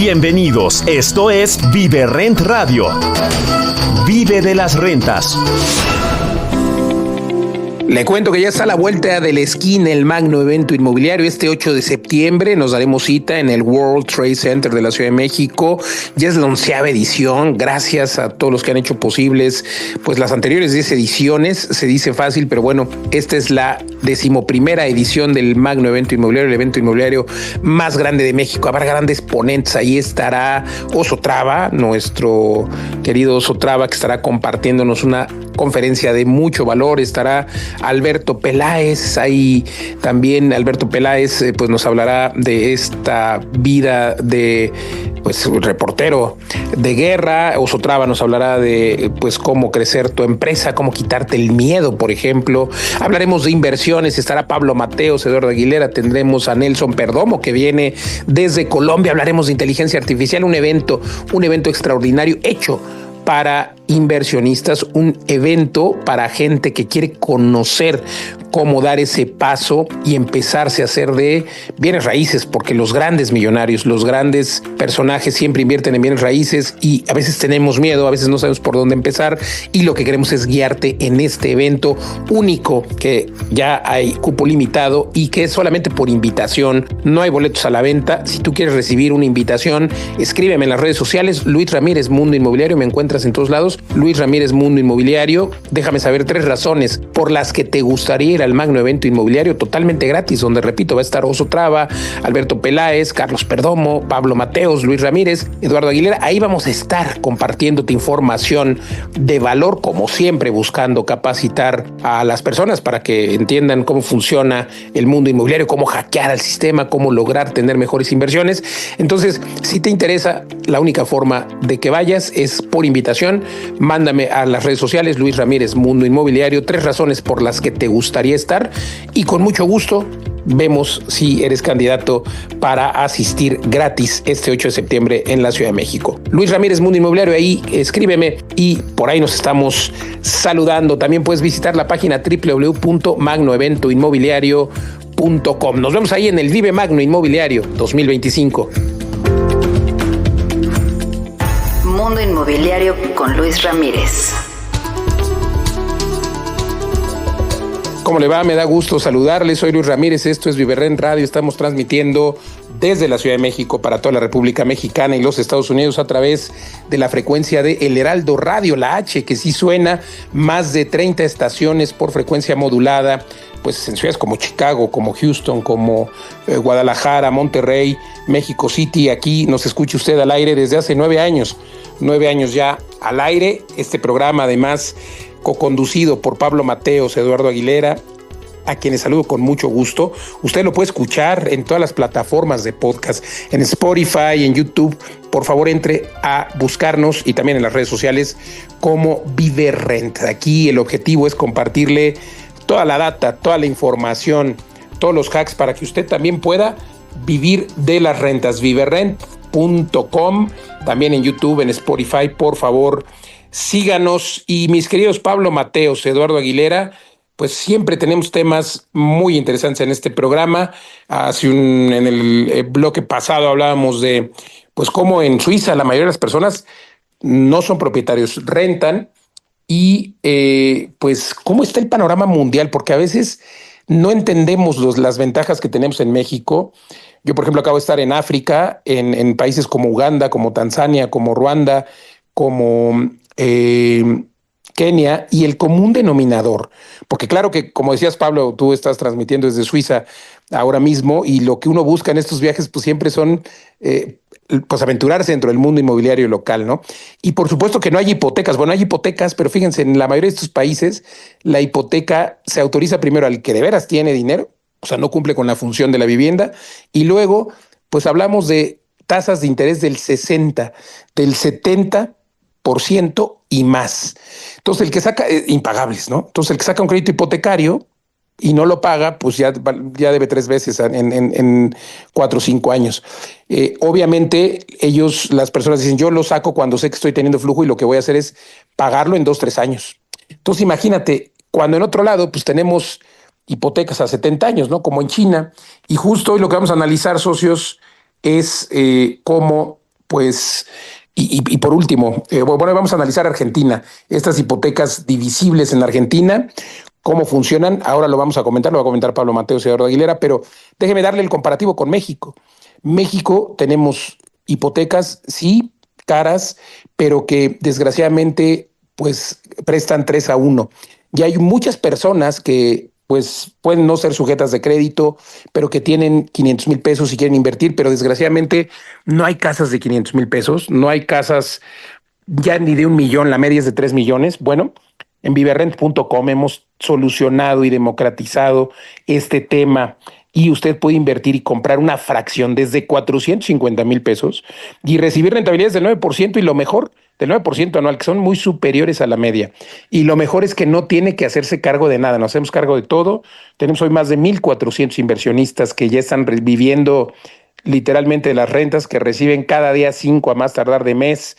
Bienvenidos, esto es Vive Rent Radio. Vive de las rentas. Le cuento que ya está a la vuelta de la esquina el magno evento inmobiliario. Este 8 de septiembre nos daremos cita en el World Trade Center de la Ciudad de México. Ya es la 11ª edición. Gracias a todos los que han hecho posibles pues las anteriores 10 ediciones. Se dice fácil, pero bueno, esta es la 11ª edición del magno evento inmobiliario, el evento inmobiliario más grande de México. Habrá grandes ponentes. Ahí estará Oso Traba, nuestro querido Oso Traba, que estará compartiéndonos una conferencia de mucho valor. Estará Alberto Peláez, ahí también Alberto Peláez pues nos hablará de esta vida de pues reportero de guerra. Oso Traba nos hablará de pues cómo crecer tu empresa, cómo quitarte el miedo, por ejemplo. Hablaremos de inversiones, estará Pablo Mateos, Eduardo Aguilera, tendremos a Nelson Perdomo que viene desde Colombia. Hablaremos de inteligencia artificial, un evento extraordinario hecho para inversionistas, un evento para gente que quiere conocer cómo dar ese paso y empezarse a hacer de bienes raíces, porque los grandes millonarios, los grandes personajes siempre invierten en bienes raíces y a veces tenemos miedo, a veces no sabemos por dónde empezar, y lo que queremos es guiarte en este evento único que ya hay cupo limitado y que es solamente por invitación, no hay boletos a la venta. Si tú quieres recibir una invitación, escríbeme en las redes sociales, Luis Ramírez Mundo Inmobiliario, me encuentras en todos lados, Luis Ramírez Mundo Inmobiliario. Déjame saber 3 razones por las que te gustaría ir al magno evento inmobiliario totalmente gratis, donde, repito, va a estar Oso Traba, Alberto Peláez, Carlos Perdomo, Pablo Mateos, Luis Ramírez, Eduardo Aguilera. Ahí vamos a estar compartiéndote información de valor, como siempre, buscando capacitar a las personas para que entiendan cómo funciona el mundo inmobiliario, cómo hackear al sistema, cómo lograr tener mejores inversiones. Entonces, si te interesa, la única forma de que vayas es por invitación. Mándame a las redes sociales, Luis Ramírez Mundo Inmobiliario, 3 razones por las que te gustaría estar, y con mucho gusto vemos si eres candidato para asistir gratis este 8 de septiembre en la Ciudad de México. Luis Ramírez Mundo Inmobiliario, ahí escríbeme y por ahí nos estamos saludando. También puedes visitar la página www.magnoeventoinmobiliario.com. Nos vemos ahí en el Vive Magno Inmobiliario 2025. Mundo Inmobiliario con Luis Ramírez. ¿Cómo le va? Me da gusto saludarles. Soy Luis Ramírez, esto es Vive Rent Radio. Estamos transmitiendo desde la Ciudad de México para toda la República Mexicana y los Estados Unidos a través de la frecuencia de El Heraldo Radio, la H, que sí suena, más de 30 estaciones por frecuencia modulada, pues en ciudades como Chicago, como Houston, como Guadalajara, Monterrey, México City. Aquí nos escucha usted al aire desde hace 9 años. 9 años ya al aire. Este programa, además, coconducido por Pablo Mateos, Eduardo Aguilera, a quienes saludo con mucho gusto. Usted lo puede escuchar en todas las plataformas de podcast, en Spotify, en YouTube. Por favor, entre a buscarnos, y también en las redes sociales como Vive Rent. Aquí el objetivo es compartirle toda la data, toda la información, todos los hacks para que usted también pueda vivir de las rentas. Viverrent.com, también en YouTube, en Spotify. Por favor, síganos. Y mis queridos Pablo Mateos, Eduardo Aguilera, pues siempre tenemos temas muy interesantes en este programa. En el bloque pasado hablábamos de pues cómo en Suiza la mayoría de las personas no son propietarios, rentan, y pues cómo está el panorama mundial, porque a veces no entendemos las ventajas que tenemos en México. Yo, por ejemplo, acabo de estar en África, en países como Uganda, como Tanzania, como Ruanda, como Kenia, y el común denominador, porque claro que, como decías, Pablo, tú estás transmitiendo desde Suiza ahora mismo, y lo que uno busca en estos viajes pues siempre son pues aventurarse dentro del mundo inmobiliario local, ¿no? Y por supuesto que no hay hipotecas. Bueno, hay hipotecas, pero fíjense, en la mayoría de estos países la hipoteca se autoriza primero al que de veras tiene dinero, o sea, no cumple con la función de la vivienda, y luego pues hablamos de tasas de interés del 60, del 70% y más. Entonces, el que saca, impagables, ¿no? Entonces, el que saca un crédito hipotecario y no lo paga, pues ya debe 3 veces en 4 o 5 años. Obviamente, las personas dicen, yo lo saco cuando sé que estoy teniendo flujo y lo que voy a hacer es pagarlo en 2 o 3 años. Entonces, imagínate, cuando en otro lado, pues tenemos hipotecas a 70 años, ¿no? Como en China. Y justo hoy lo que vamos a analizar, socios, es cómo pues, y por último, bueno, vamos a analizar Argentina, estas hipotecas divisibles en Argentina, cómo funcionan. Ahora lo vamos a comentar, lo va a comentar Pablo Mateos y Eduardo Aguilera, pero déjeme darle el comparativo con México. México tenemos hipotecas, sí, caras, pero que desgraciadamente pues prestan 3-1. Y hay muchas personas que pues pueden no ser sujetas de crédito, pero que tienen 500,000 pesos y quieren invertir, pero desgraciadamente no hay casas de 500,000 pesos, no hay casas ya ni de 1 millón, la media es de 3 millones. Bueno, en viverrent.com hemos solucionado y democratizado este tema y usted puede invertir y comprar una fracción desde 450,000 pesos y recibir rentabilidades del 9% y lo mejor, del 9% anual, que son muy superiores a la media. Y lo mejor es que no tiene que hacerse cargo de nada, nos hacemos cargo de todo. Tenemos hoy más de 1,400 inversionistas que ya están viviendo literalmente de las rentas, que reciben cada día 5 a más tardar de mes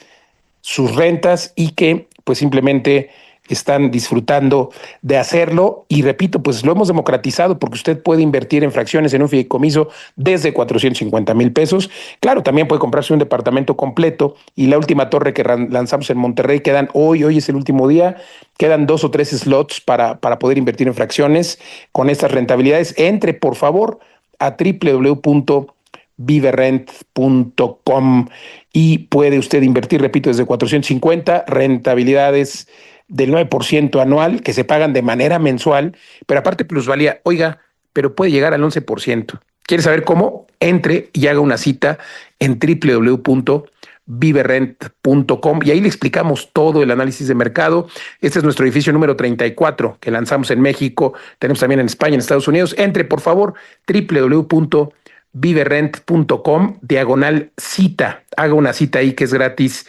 sus rentas y que pues simplemente están disfrutando de hacerlo. Y repito, pues lo hemos democratizado porque usted puede invertir en fracciones en un fideicomiso desde 450,000 pesos. Claro, también puede comprarse un departamento completo y la última torre que lanzamos en Monterrey, hoy es el último día, quedan 2 o 3 slots para poder invertir en fracciones con estas rentabilidades. Entre, por favor, a www.viverrent.com y puede usted invertir, repito, desde 450, rentabilidades del 9% anual que se pagan de manera mensual, pero aparte plusvalía, oiga, pero puede llegar al 11%. ¿Quiere saber cómo? Entre y haga una cita en www.viverrent.com y ahí le explicamos todo el análisis de mercado. Este es nuestro edificio número 34 que lanzamos en México, tenemos también en España, en Estados Unidos. Entre, por favor, www.viverrent.com/cita. Haga una cita ahí que es gratis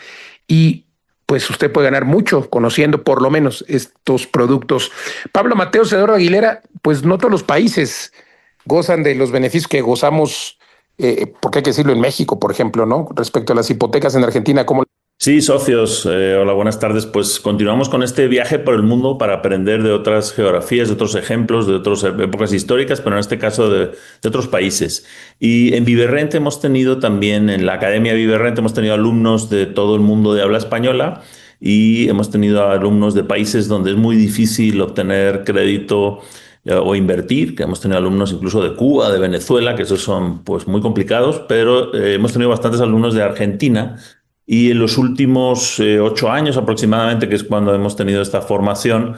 y pues usted puede ganar mucho conociendo por lo menos estos productos. Pablo Mateos, Eduardo Aguilera, pues no todos los países gozan de los beneficios que gozamos, porque hay que decirlo en México, por ejemplo, ¿no? Respecto a las hipotecas en Argentina, ¿cómo? Sí, socios, hola, buenas tardes. Pues continuamos con este viaje por el mundo para aprender de otras geografías, de otros ejemplos, de otras épocas históricas, pero en este caso de otros países. Y en Viverrent hemos tenido también, en la Academia Viverrent, hemos tenido alumnos de todo el mundo de habla española y hemos tenido alumnos de países donde es muy difícil obtener crédito o invertir, que hemos tenido alumnos incluso de Cuba, de Venezuela, que esos son pues muy complicados, pero hemos tenido bastantes alumnos de Argentina. Y en los últimos 8 años aproximadamente, que es cuando hemos tenido esta formación,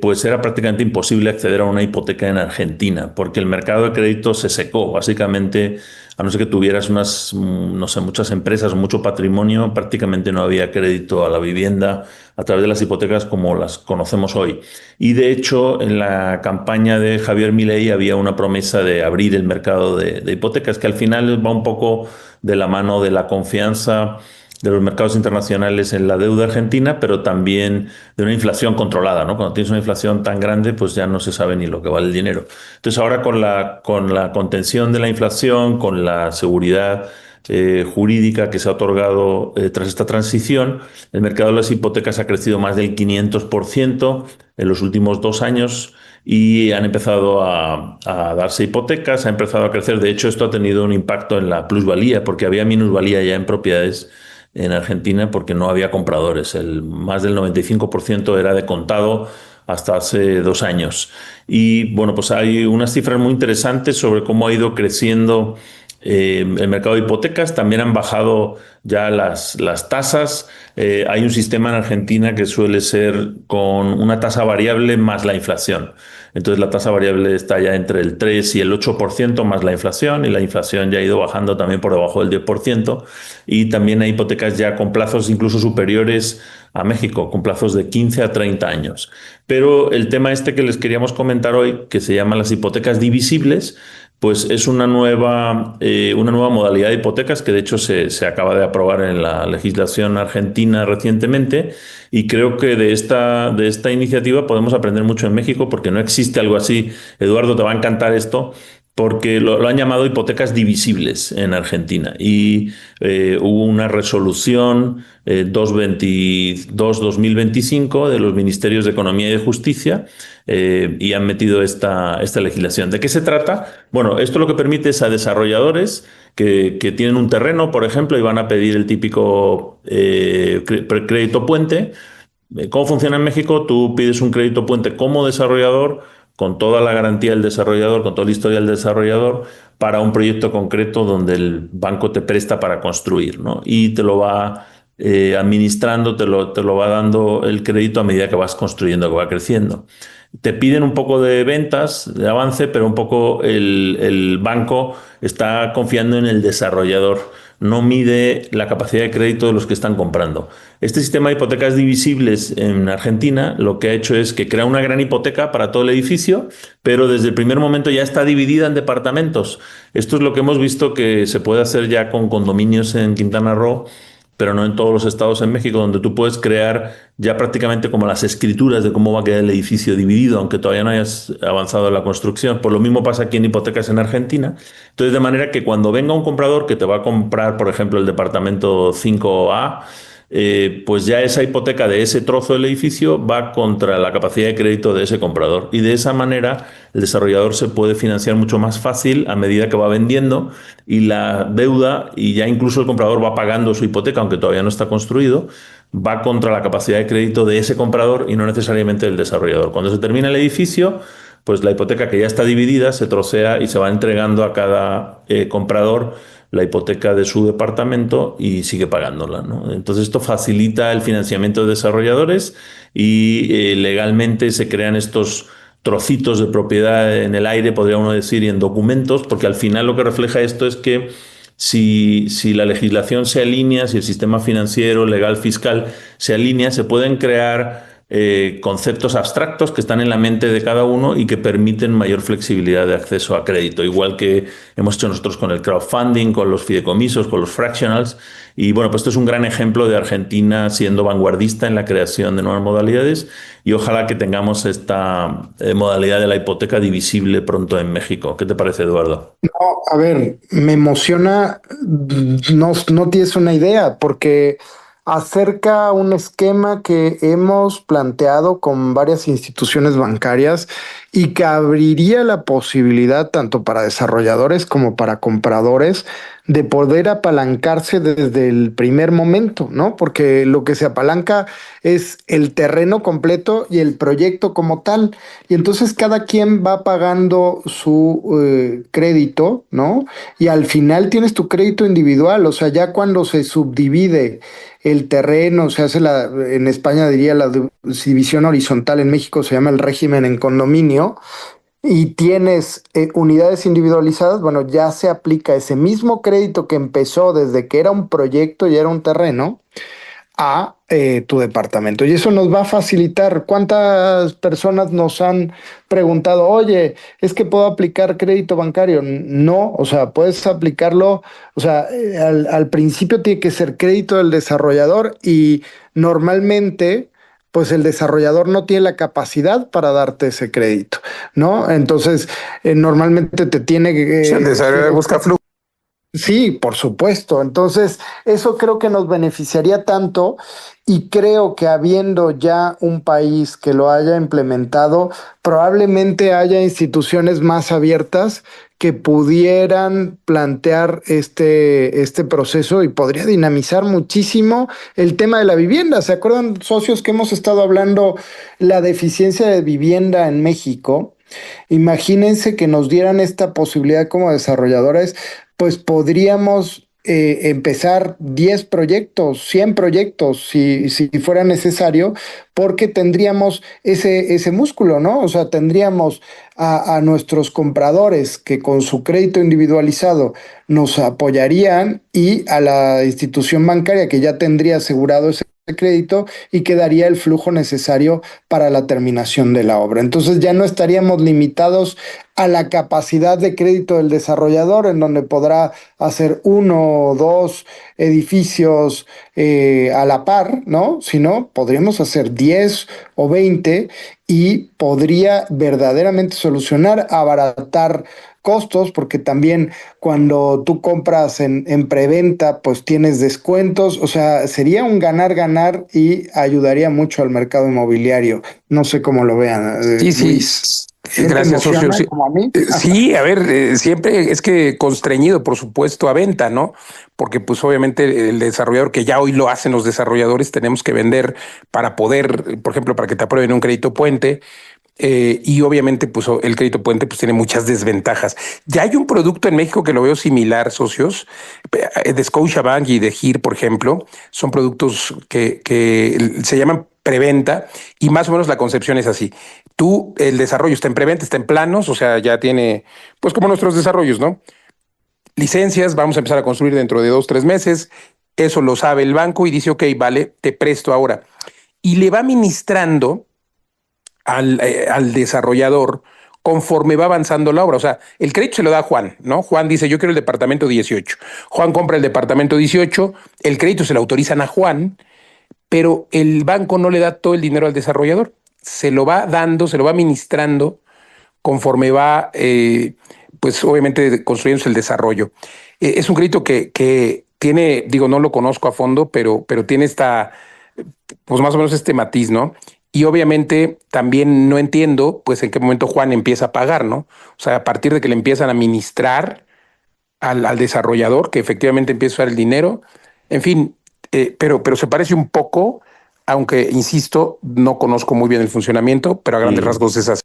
pues era prácticamente imposible acceder a una hipoteca en Argentina, porque el mercado de crédito se secó. Básicamente, a no ser que tuvieras no sé, muchas empresas, mucho patrimonio, prácticamente no había crédito a la vivienda a través de las hipotecas como las conocemos hoy. Y de hecho, en la campaña de Javier Milei había una promesa de abrir el mercado de hipotecas, que al final va un poco de la mano de la confianza de los mercados internacionales en la deuda argentina, pero también de una inflación controlada, ¿no? Cuando tienes una inflación tan grande, pues ya no se sabe ni lo que vale el dinero. Entonces ahora con la contención de la inflación, con la seguridad jurídica que se ha otorgado tras esta transición, el mercado de las hipotecas ha crecido más del 500% en los últimos 2 años y han empezado a darse hipotecas, ha empezado a crecer. De hecho, esto ha tenido un impacto en la plusvalía, porque había minusvalía ya en propiedades en Argentina porque no había compradores. Más del 95% era de contado hasta hace 2 años. Y bueno, pues hay unas cifras muy interesantes sobre cómo ha ido creciendo el mercado de hipotecas. También han bajado ya las tasas. Hay un sistema en Argentina que suele ser con una tasa variable más la inflación. Entonces la tasa variable está ya entre el 3 y el 8% más la inflación, y la inflación ya ha ido bajando también por debajo del 10%. Y también hay hipotecas ya con plazos incluso superiores a México, con plazos de 15 a 30 años. Pero el tema este que les queríamos comentar hoy, que se llama las hipotecas divisibles, pues es una nueva modalidad de hipotecas que de hecho se acaba de aprobar en la legislación argentina recientemente, y creo que de esta iniciativa podemos aprender mucho en México porque no existe algo así. Eduardo, te va a encantar esto. porque lo han llamado hipotecas divisibles en Argentina. Y hubo una resolución 222-2025 de los Ministerios de Economía y de Justicia y han metido esta legislación. ¿De qué se trata? Bueno, esto lo que permite es a desarrolladores que tienen un terreno, por ejemplo, y van a pedir el típico crédito puente. ¿Cómo funciona en México? Tú pides un crédito puente como desarrollador, con toda la garantía del desarrollador, con toda la historia del desarrollador, para un proyecto concreto donde el banco te presta para construir, ¿no? Y te lo va administrando, te lo va dando el crédito a medida que vas construyendo, que va creciendo. Te piden un poco de ventas, de avance, pero un poco el banco está confiando en el desarrollador, no mide la capacidad de crédito de los que están comprando. Este sistema de hipotecas divisibles en Argentina lo que ha hecho es que crea una gran hipoteca para todo el edificio, pero desde el primer momento ya está dividida en departamentos. Esto es lo que hemos visto que se puede hacer ya con condominios en Quintana Roo, pero no en todos los estados en México, donde tú puedes crear ya prácticamente como las escrituras de cómo va a quedar el edificio dividido, aunque todavía no hayas avanzado en la construcción. Pues lo mismo pasa aquí en hipotecas en Argentina. Entonces, de manera que cuando venga un comprador que te va a comprar, por ejemplo, el departamento 5A, pues ya esa hipoteca de ese trozo del edificio va contra la capacidad de crédito de ese comprador. Y de esa manera el desarrollador se puede financiar mucho más fácil a medida que va vendiendo y la deuda, y ya incluso el comprador va pagando su hipoteca, aunque todavía no está construido, va contra la capacidad de crédito de ese comprador y no necesariamente del desarrollador. Cuando se termina el edificio, pues la hipoteca que ya está dividida se trocea y se va entregando a cada comprador la hipoteca de su departamento y sigue pagándola, ¿no? Entonces esto facilita el financiamiento de desarrolladores y legalmente se crean estos trocitos de propiedad en el aire, podría uno decir, y en documentos, porque al final lo que refleja esto es que si la legislación se alinea, si el sistema financiero, legal, fiscal se alinea, se pueden crear conceptos abstractos que están en la mente de cada uno y que permiten mayor flexibilidad de acceso a crédito, igual que hemos hecho nosotros con el crowdfunding, con los fideicomisos, con los fractionals. Y bueno, pues esto es un gran ejemplo de Argentina siendo vanguardista en la creación de nuevas modalidades y ojalá que tengamos esta modalidad de la hipoteca divisible pronto en México. ¿Qué te parece, Eduardo? No, a ver, me emociona, no tienes una idea, porque acerca un esquema que hemos planteado con varias instituciones bancarias y que abriría la posibilidad tanto para desarrolladores como para compradores de poder apalancarse desde el primer momento, ¿no? Porque lo que se apalanca es el terreno completo y el proyecto como tal. Y entonces cada quien va pagando su crédito, ¿no? Y al final tienes tu crédito individual, o sea, ya cuando se subdivide el terreno, se hace en España diría la división horizontal, en México se llama el régimen en condominio, y tienes unidades individualizadas, bueno, ya se aplica ese mismo crédito que empezó desde que era un proyecto y era un terreno a tu departamento. Y eso nos va a facilitar. ¿Cuántas personas nos han preguntado, oye, es que puedo aplicar crédito bancario? No, o sea, puedes aplicarlo, o sea, al principio tiene que ser crédito del desarrollador y normalmente pues el desarrollador no tiene la capacidad para darte ese crédito, ¿no? Entonces, normalmente te tiene que... El desarrollador busca flujo. Sí, por supuesto. Entonces, eso creo que nos beneficiaría tanto y creo que habiendo ya un país que lo haya implementado, probablemente haya instituciones más abiertas que pudieran plantear este proceso y podría dinamizar muchísimo el tema de la vivienda. ¿Se acuerdan, socios, que hemos estado hablando la deficiencia de vivienda en México? Imagínense que nos dieran esta posibilidad como desarrolladores, pues podríamos empezar 10 proyectos, 100 proyectos, si fuera necesario, porque tendríamos ese músculo, ¿no? O sea, tendríamos a nuestros compradores que con su crédito individualizado nos apoyarían y a la institución bancaria que ya tendría asegurado ese crédito y que daría el flujo necesario para la terminación de la obra. Entonces ya no estaríamos limitados a la capacidad de crédito del desarrollador, en donde podrá hacer 1 o 2 edificios a la par, ¿no? Sino podríamos hacer 10 o 20 y podría verdaderamente solucionar, abaratar costos, porque también cuando tú compras en preventa, pues tienes descuentos. O sea, sería un ganar-ganar y ayudaría mucho al mercado inmobiliario. No sé cómo lo vean, Sí, sí. Luis. ¿Sí te Gracias, socio. emociona Sí, como a mí? sí, a ver, siempre es que constreñido, por supuesto, a venta, ¿no? Porque pues obviamente el desarrollador, que ya hoy lo hacen los desarrolladores, tenemos que vender para poder, por ejemplo, para que te aprueben un crédito puente. Y obviamente, pues el crédito puente pues tiene muchas desventajas. Ya hay un producto en México que lo veo similar, socios, de Scotiabank y de GIR, por ejemplo. Son productos que se llaman preventa y más o menos la concepción es así. Tú, el desarrollo está en preventa, está en planos, o sea, ya tiene, pues como nuestros desarrollos, ¿no? Licencias, vamos a empezar a construir dentro de 2, 3 meses. Eso lo sabe el banco y dice, ok, vale, te presto ahora. Y le va administrando al desarrollador conforme va avanzando la obra. O sea, el crédito se lo da a Juan, ¿no? Juan dice, yo quiero el departamento 18. Juan compra el departamento 18, el crédito se lo autorizan a Juan, pero el banco no le da todo el dinero al desarrollador. Se lo va dando, se lo va administrando conforme va, pues obviamente construyéndose el desarrollo. Es un crédito que tiene, digo, no lo conozco a fondo, pero tiene esta, pues más o menos este matiz, ¿no? Y obviamente también no entiendo, pues en qué momento Juan empieza a pagar, ¿no? O sea, a partir de que le empiezan a administrar al desarrollador, que efectivamente empieza a usar el dinero. En fin, pero se parece un poco, aunque, insisto, no conozco muy bien el funcionamiento, pero a grandes Sí. rasgos es así.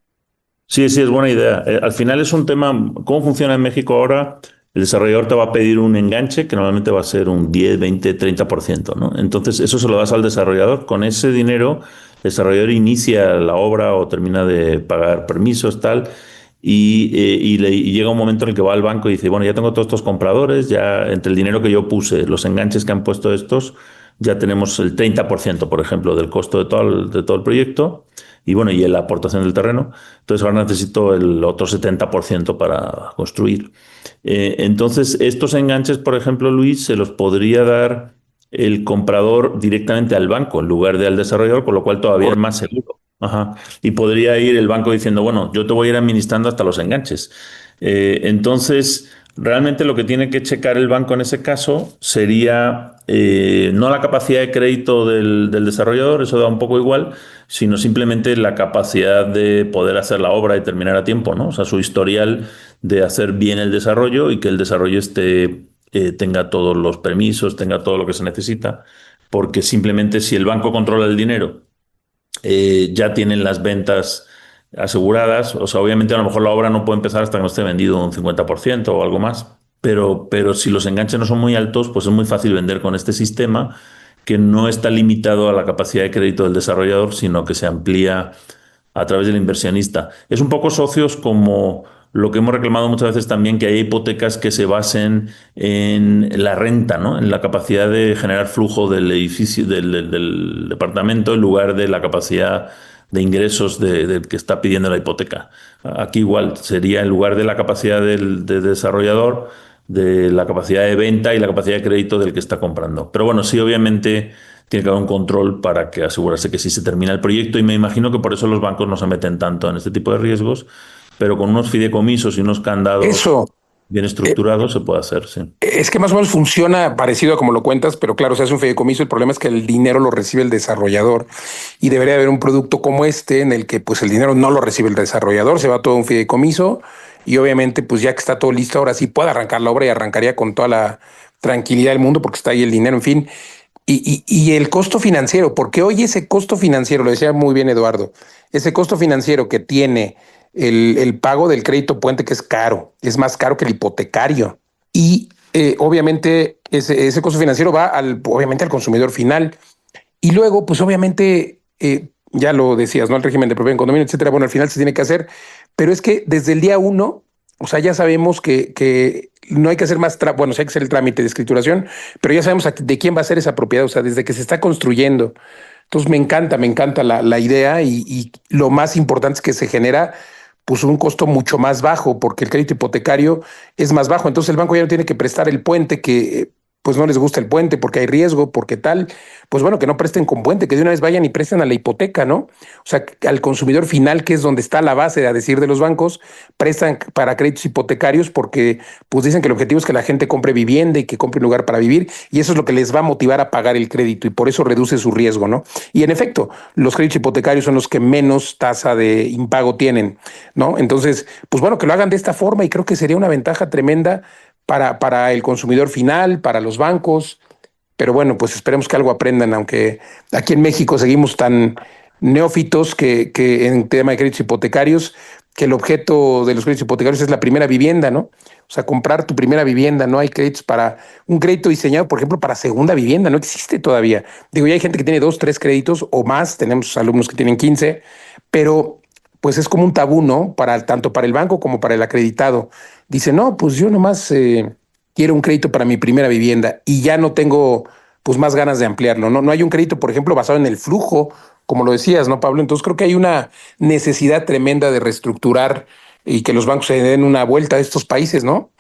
Sí, sí, es buena idea. Al final es un tema, ¿cómo funciona en México ahora? El desarrollador te va a pedir un enganche que normalmente va a ser un 10, 20, 30%, ¿no? Entonces, eso se lo das al desarrollador. Con ese dinero, el desarrollador inicia la obra o termina de pagar permisos, tal, y llega un momento en el que va al banco y dice, bueno, ya tengo todos estos compradores, ya entre el dinero que yo puse, los enganches que han puesto estos, ya tenemos el 30%, por ejemplo, del costo de todo el proyecto. Y bueno, y la aportación del terreno. Entonces ahora necesito el otro 70% para construir. Entonces, estos enganches, por ejemplo, Luis, se los podría dar el comprador directamente al banco en lugar de al desarrollador, con lo cual todavía es más seguro. Ajá. Y podría ir el banco diciendo, bueno, yo te voy a ir administrando hasta los enganches. Entonces, realmente lo que tiene que checar el banco en ese caso sería no la capacidad de crédito del desarrollador, eso da un poco igual, sino simplemente la capacidad de poder hacer la obra y terminar a tiempo, ¿no? O sea, su historial de hacer bien el desarrollo y que el desarrollo tenga todos los permisos, tenga todo lo que se necesita, porque simplemente si el banco controla el dinero, ya tienen las ventas aseguradas. O sea, obviamente a lo mejor la obra no puede empezar hasta que no esté vendido un 50% o algo más. Pero si los enganches no son muy altos, pues es muy fácil vender con este sistema que no está limitado a la capacidad de crédito del desarrollador, sino que se amplía a través del inversionista. Es un poco socios como lo que hemos reclamado muchas veces también, que hay hipotecas que se basen en la renta, ¿no? En la capacidad de generar flujo del edificio, del departamento, en lugar de la capacidad de ingresos del que está pidiendo la hipoteca. Aquí igual sería en lugar de la capacidad del desarrollador, de la capacidad de venta y la capacidad de crédito del que está comprando. Pero bueno, sí, obviamente tiene que haber un control para que asegurarse que sí se termina el proyecto, y me imagino que por eso los bancos no se meten tanto en este tipo de riesgos, pero con unos fideicomisos y unos candados Eso, bien estructurados se puede hacer, sí. es que más o menos funciona parecido a como lo cuentas, pero claro, se hace un fideicomiso. El problema es que el dinero lo recibe el desarrollador y debería haber un producto como este en el que pues el dinero no lo recibe el desarrollador, se va todo a un fideicomiso y obviamente pues ya que está todo listo, ahora sí puede arrancar la obra y arrancaría con toda la tranquilidad del mundo porque está ahí el dinero, en fin. Y el costo financiero, porque hoy ese costo financiero, lo decía muy bien Eduardo, ese costo financiero que tiene el pago del crédito puente, que es caro, es más caro que el hipotecario. Y obviamente ese costo financiero va obviamente al consumidor final. Y luego, pues obviamente, ya lo decías, ¿no? El régimen de propiedad en condominio, etcétera. Bueno, al final se tiene que hacer, pero es que desde el día uno, o sea, ya sabemos que no hay que hacer más, bueno, sí hay que hacer el trámite de escrituración, pero ya sabemos de quién va a ser esa propiedad, o sea, desde que se está construyendo. Entonces me encanta la idea y lo más importante es que se genera pues un costo mucho más bajo porque el crédito hipotecario es más bajo. Entonces el banco ya no tiene que prestar el puente que pues no les gusta el puente porque hay riesgo, porque tal, pues bueno, que no presten con puente, que de una vez vayan y presten a la hipoteca, ¿no? O sea, al consumidor final, que es donde está la base, a decir de los bancos, prestan para créditos hipotecarios porque pues dicen que el objetivo es que la gente compre vivienda y que compre un lugar para vivir, y eso es lo que les va a motivar a pagar el crédito y por eso reduce su riesgo, ¿no? Y en efecto, los créditos hipotecarios son los que menos tasa de impago tienen, ¿no? Entonces, pues bueno, que lo hagan de esta forma y creo que sería una ventaja tremenda para el consumidor final, para los bancos, pero bueno, pues esperemos que algo aprendan, aunque aquí en México seguimos tan neófitos que en tema de créditos hipotecarios, que el objeto de los créditos hipotecarios es la primera vivienda, ¿no? O sea, comprar tu primera vivienda, no hay créditos para un crédito diseñado, por ejemplo, para segunda vivienda, no existe todavía. Digo, ya hay gente que tiene 2, 3 créditos o más, tenemos alumnos que tienen 15, pero pues es como un tabú, ¿no? Tanto para el banco como para el acreditado. Dice, no, pues yo nomás quiero un crédito para mi primera vivienda y ya no tengo pues más ganas de ampliarlo, ¿no? No hay un crédito, por ejemplo, basado en el flujo, como lo decías, ¿no, Pablo? Entonces creo que hay una necesidad tremenda de reestructurar y que los bancos se den una vuelta a estos países, ¿no?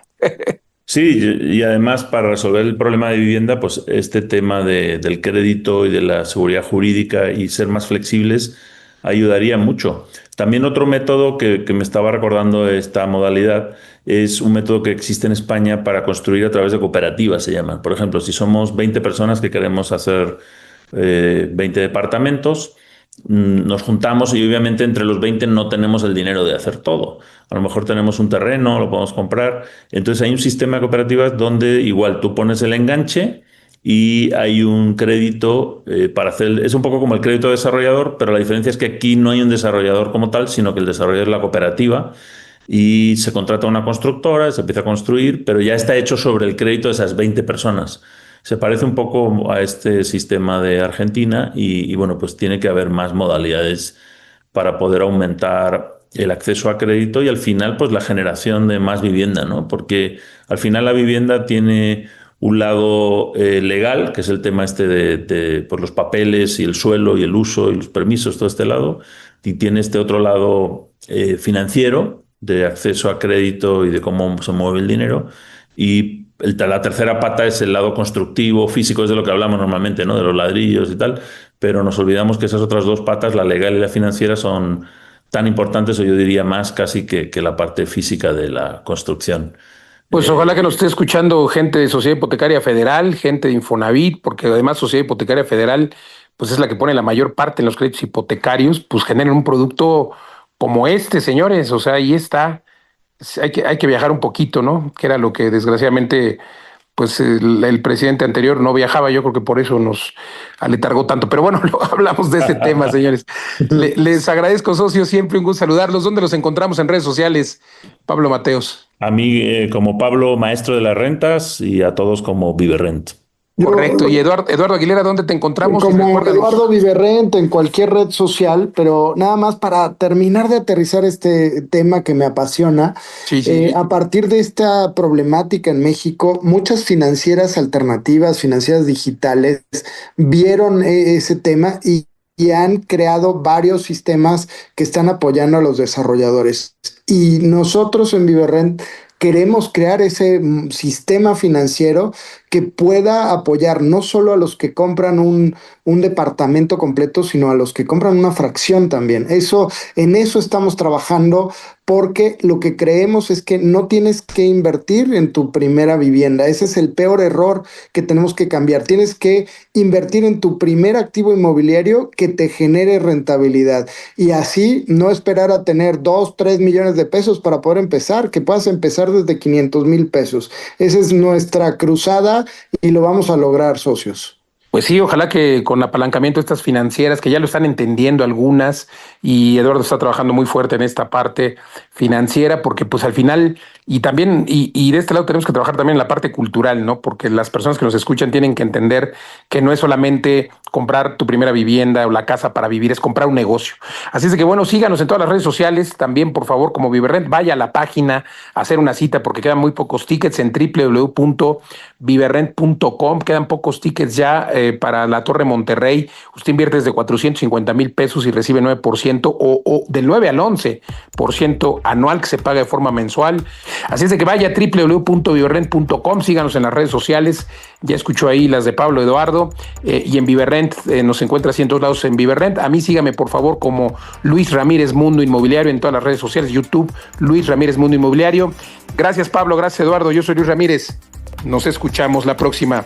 Sí, y además para resolver el problema de vivienda, pues este tema del crédito y de la seguridad jurídica y ser más flexibles ayudaría mucho. También otro método que me estaba recordando esta modalidad es un método que existe en España para construir a través de cooperativas, se llaman. Por ejemplo, si somos 20 personas que queremos hacer 20 departamentos, nos juntamos y obviamente entre los 20 no tenemos el dinero de hacer todo. A lo mejor tenemos un terreno, lo podemos comprar. Entonces hay un sistema de cooperativas donde igual tú pones el enganche y hay un crédito para hacer. Es un poco como el crédito desarrollador, pero la diferencia es que aquí no hay un desarrollador como tal, sino que el desarrollador es la cooperativa y se contrata a una constructora, se empieza a construir, pero ya está hecho sobre el crédito de esas 20 personas. Se parece un poco a este sistema de Argentina y bueno, pues tiene que haber más modalidades para poder aumentar el acceso a crédito y al final pues la generación de más vivienda, ¿no? Porque al final la vivienda tiene un lado legal, que es el tema este de pues, los papeles y el suelo y el uso y los permisos, todo este lado, y tiene este otro lado financiero de acceso a crédito y de cómo se mueve el dinero. Y la tercera pata es el lado constructivo, físico, es de lo que hablamos normalmente, ¿no? De los ladrillos y tal, pero nos olvidamos que esas otras dos patas, la legal y la financiera, son tan importantes, o yo diría más casi que la parte física de la construcción. Pues ojalá que nos esté escuchando gente de Sociedad Hipotecaria Federal, gente de Infonavit, porque además Sociedad Hipotecaria Federal pues es la que pone la mayor parte en los créditos hipotecarios, pues generan un producto como este, señores, o sea, ahí está. Hay que viajar un poquito, ¿no? Que era lo que desgraciadamente, pues el presidente anterior no viajaba, yo creo que por eso nos aletargó tanto. Pero bueno, luego hablamos de ese tema, señores. Les agradezco, socios, siempre un gusto saludarlos. ¿Dónde los encontramos en redes sociales, Pablo Mateos? A mí como Pablo, maestro de las rentas, y a todos como Viverrent. Correcto. Y Eduardo Aguilera, ¿dónde te encontramos? Como Eduardo Viverrent en cualquier red social, pero nada más para terminar de aterrizar este tema que me apasiona. Sí. A partir de esta problemática en México, muchas financieras alternativas, financieras digitales, vieron ese tema y han creado varios sistemas que están apoyando a los desarrolladores. Y nosotros en Viverrent queremos crear ese sistema financiero que pueda apoyar no solo a los que compran un departamento completo, sino a los que compran una fracción también. En eso estamos trabajando, porque lo que creemos es que no tienes que invertir en tu primera vivienda. Ese es el peor error que tenemos que cambiar. Tienes que invertir en tu primer activo inmobiliario que te genere rentabilidad. Y así no esperar a tener 2, 3 millones de pesos para poder empezar, que puedas empezar desde 500,000 pesos. Esa es nuestra cruzada y lo vamos a lograr, socios. Pues sí, ojalá que con apalancamiento de estas financieras, que ya lo están entendiendo algunas, y Eduardo está trabajando muy fuerte en esta parte financiera, porque pues al final, y también, y de este lado tenemos que trabajar también en la parte cultural, ¿no? Porque las personas que nos escuchan tienen que entender que no es solamente comprar tu primera vivienda o la casa para vivir, es comprar un negocio. Así es que bueno, síganos en todas las redes sociales, también por favor como Viverrent, vaya a la página a hacer una cita porque quedan muy pocos tickets en www.viverrent.com, quedan pocos tickets ya para la Torre Monterrey. Usted invierte desde 450,000 pesos y recibe 9% 9% o del 9 al 11% anual que se paga de forma mensual. Así es de que vaya a www.viverrent.com, síganos en las redes sociales, ya escuchó ahí las de Pablo Eduardo, y en Viverrent nos encuentra así en todos lados en Viverrent. A mí sígame por favor como Luis Ramírez Mundo Inmobiliario en todas las redes sociales, YouTube, Luis Ramírez Mundo Inmobiliario. Gracias Pablo, gracias Eduardo, yo soy Luis Ramírez, nos escuchamos la próxima.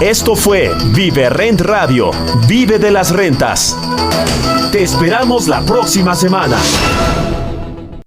Esto fue Viverrent Radio, vive de las rentas. Te esperamos la próxima semana.